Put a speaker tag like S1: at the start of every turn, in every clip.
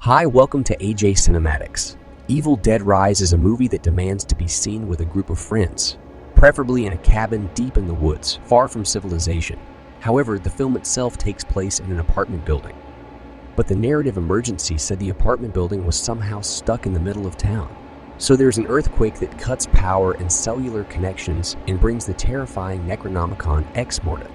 S1: Hi, welcome to Ajcinematics. Evil Dead Rise is a movie that demands to be seen with a group of friends, preferably in a cabin deep in the woods, far from civilization. However, the film itself takes place in an apartment building. But the narrative emergency said the apartment building was somehow stuck in the middle of town. So there's an earthquake that cuts power and cellular connections and brings the terrifying Necronomicon ex mortem.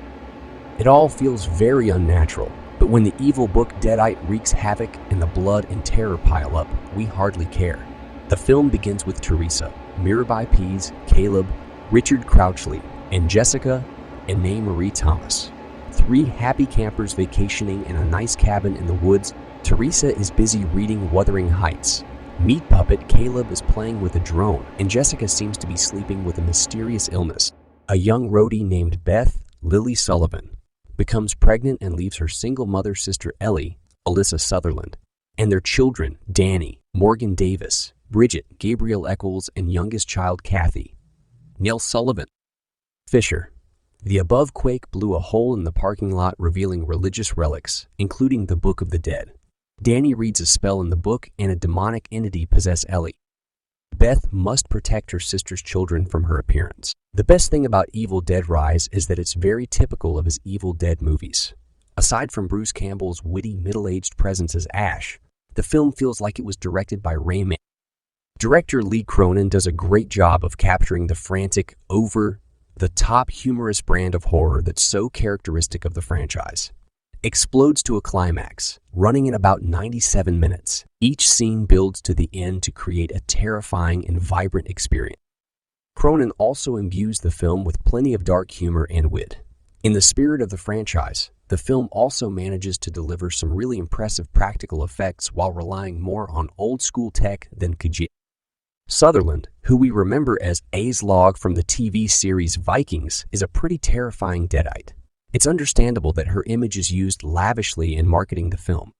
S1: It all feels very unnatural. But when the evil book Deadite wreaks havoc and the blood and terror pile up, we hardly care. The film begins with Teresa, Mirabai Pease, Caleb, Richard Crouchley, and Jessica and Marie Thomas. Three happy campers vacationing in a nice cabin in the woods. Teresa is busy reading Wuthering Heights. Meat puppet Caleb is playing with a drone, and Jessica seems to be sleeping with a mysterious illness. A young roadie named Beth Lily Sullivan becomes pregnant and leaves her single mother sister Ellie, Alyssa Sutherland, and their children Danny, Morgan Davis, Bridget, Gabriel Eccles, and youngest child Kathy, Nell Sullivan. Fisher. The above quake blew a hole in the parking lot revealing religious relics, including the Book of the Dead. Danny reads a spell in the book and a demonic entity possesses Ellie. Beth must protect her sister's children from her appearance. The best thing about Evil Dead Rise is that it's very typical of his Evil Dead movies. Aside from Bruce Campbell's witty middle-aged presence as Ash, the film feels like it was directed by Rayman. Director Lee Cronin does a great job of capturing the frantic, over-the-top humorous brand of horror that's so characteristic of the franchise. Explodes to a climax, running in about 97 minutes. Each scene builds to the end to create a terrifying and vibrant experience. Cronin also imbues the film with plenty of dark humor and wit. In the spirit of the franchise, the film also manages to deliver some really impressive practical effects while relying more on old-school tech than CGI. Sutherland, who we remember as Aslog from the TV series Vikings, is a pretty terrifying Deadite. It's understandable that her image is used lavishly in marketing the film.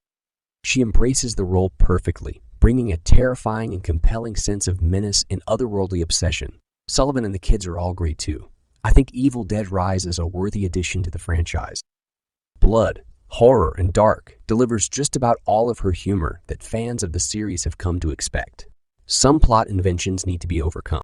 S1: She embraces the role perfectly, bringing a terrifying and compelling sense of menace and otherworldly obsession. Sullivan and the kids are all great too. I think Evil Dead Rise is a worthy addition to the franchise. Blood, horror, and dark delivers just about all of her humor that fans of the series have come to expect. Some plot inventions need to be overcome.